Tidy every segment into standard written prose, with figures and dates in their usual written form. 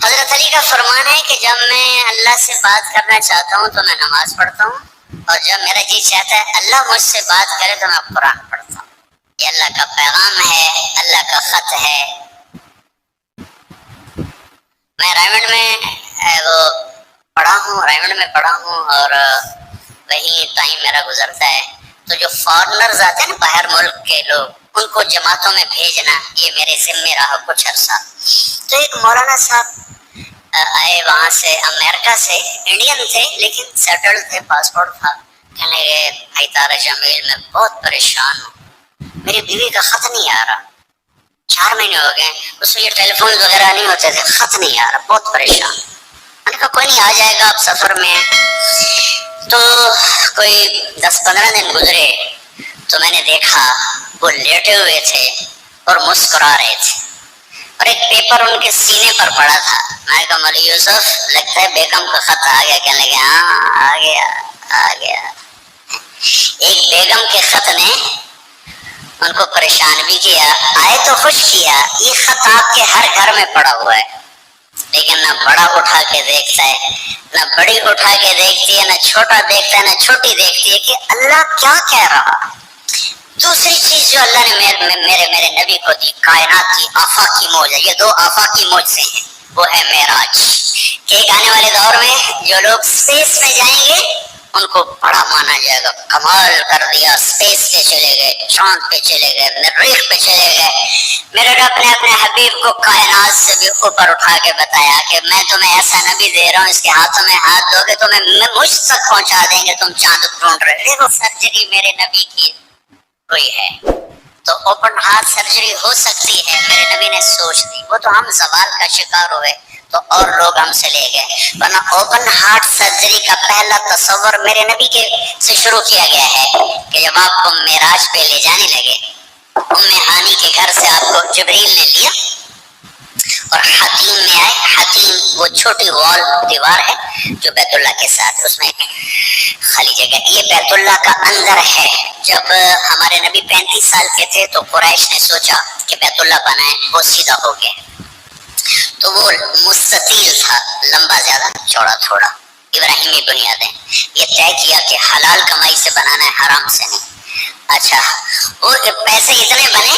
حضرت علی کا فرمان ہے کہ جب میں اللہ سے بات کرنا چاہتا ہوں تو میں نماز پڑھتا ہوں، اور جب میرا جی چاہتا ہے اللہ مجھ سے بات کرے تو میں قرآن پڑھتا ہوں۔ یہ اللہ کا پیغام ہے، اللہ کا خط ہے۔ میں رائمنڈ میں پڑھا ہوں اور وہی ٹائم میرا گزرتا ہے، تو جو فارنرز آتے ہیں نا، باہر ملک کے لوگ، ان کو جماعتوں میں بھیجنا یہ میرے ذمے رہا کچھ عرصہ۔ تو ایک مولانا صاحب آئے وہاں سے، امریکہ سے، انڈین تھے لیکن سیٹلڈ تھے، پاسپورٹ تھا۔ کہنے لگے بھائی طارق جمیل میں بہت پریشان ہوں، میری بیوی کا خط نہیں آ رہا، 4 مہینے ہو گئے، اس میں یہ ٹیلی فون وغیرہ نہیں ہوتے تھے، خط نہیں آ رہا، بہت پریشان۔ میں نے کہا کوئی نہیں، آ جائے گا، آپ سفر میں ہیں۔ تو کوئی 10-15 دن گزرے تو میں نے دیکھا وہ لیٹے ہوئے تھے اور مسکرا رہے تھے، اور ایک پیپر ان کے سینے پر پڑا تھا۔ میں نے کہا مولوی یوسف لگتا ہے بیگم کا خط آ گیا۔ کہنے لگے ہاں آ گیا۔ ایک بیگم کے خط نے ان کو پریشان بھی کیا، آئے تو خوش کیا۔ یہ خط آپ کے ہر گھر میں پڑا ہوا ہے، لیکن نہ بڑا اٹھا کے دیکھتا ہے، نہ بڑی اٹھا کے دیکھتی ہے، نہ چھوٹا دیکھتا ہے، نہ چھوٹی دیکھتی ہے کہ اللہ کیا کہہ رہا۔ دوسری چیز جو اللہ نے میرے نبی کو دی، کائنات کی آفاقی موج ہے، یہ 2 آفاقی موج سے ہیں، وہ ہے معراج، کہ ایک آنے والے دور میں جو لوگ اسپیس میں جائیں گے ان کو بڑا مانا جائے گا، کمال کر دیا، اسپیس پہ چلے گئے، چاند پہ چلے گئے، مریخ پہ چلے گئے۔ میرے رب نے اپنے حبیب کو کائنات سے بھی اوپر اٹھا کے بتایا کہ میں تمہیں ایسا نبی دے رہا ہوں، اس کے ہاتھوں میں ہاتھ دو گے تمہیں مجھ تک پہنچا دیں گے، تم چاند ڈھونڈ رہے۔ دیکھو سرجری میرے نبی کی ہوئی ہے تو اوپن ہارٹ سرجری ہو سکتی ہے، میرے نبی نے سوچ دی، وہ تو ہم زوال کا شکار ہوئے تو اور لوگ ہم سے لے گئے، ورنہ اوپن ہارٹ سرجری کا پہلا تصور میرے نبی کے سے شروع کیا گیا ہے کہ جب آپ کو معراج پہ لے جانے لگے، ام ہانی کے گھر سے آپ کو جبریل نے لیا اور حتیم میں آئے۔ حتیم وہ چھوٹی وال دیوار ہے جو بیت اللہ کے ساتھ، اس میں خالی جگہ، یہ بیت اللہ کا اندر ہے۔ جب ہمارے نبی 35 سال کے تھے تو قریش نے سوچا کہ بیت اللہ بنائیں، وہ سیدھا ہو گیا، تو وہ مستطیل تھا، لمبا زیادہ، چوڑا تھوڑا، ابراہیمی بنیادیں، یہ طے کیا کہ حلال کمائی سے بنانا ہے، حرام سے نہیں۔ اچھا، وہ پیسے اتنے بنے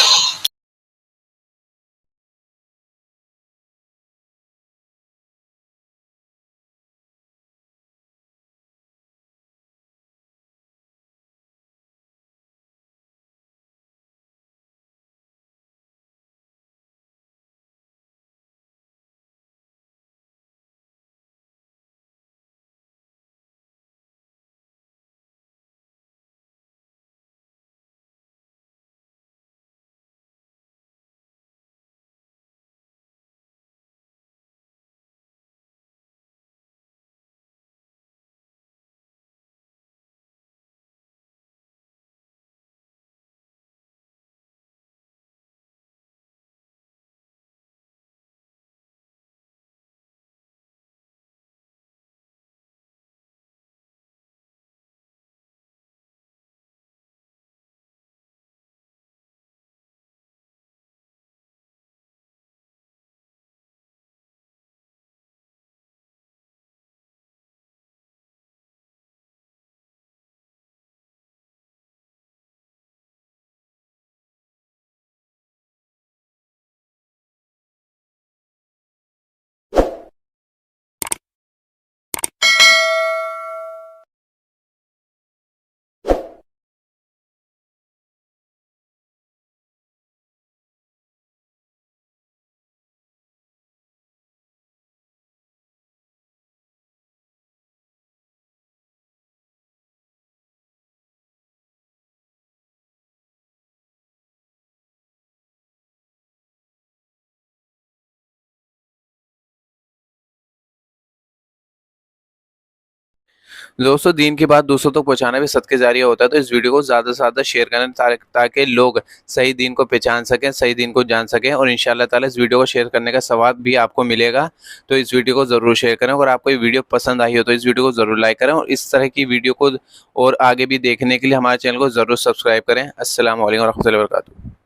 دوستوں، دین کی بات دوسروں تک پہنچانا بھی صدقے جاریہ ہوتا ہے، تو اس ویڈیو کو زیادہ سے زیادہ شیئر کریں تاکہ لوگ صحیح دین کو پہچان سکیں، صحیح دین کو جان سکیں، اور انشاءاللہ تعالی اس ویڈیو کو شیئر کرنے کا ثواب بھی آپ کو ملے گا۔ تو اس ویڈیو کو ضرور شیئر کریں، اور آپ کو یہ ویڈیو پسند آئی ہو تو اس ویڈیو کو ضرور لائک کریں، اور اس طرح کی ویڈیو کو اور آگے بھی دیکھنے کے لیے ہمارے چینل کو ضرور سبسکرائب کریں۔ السلام علیکم ورحمۃ اللہ وبرکاتہ۔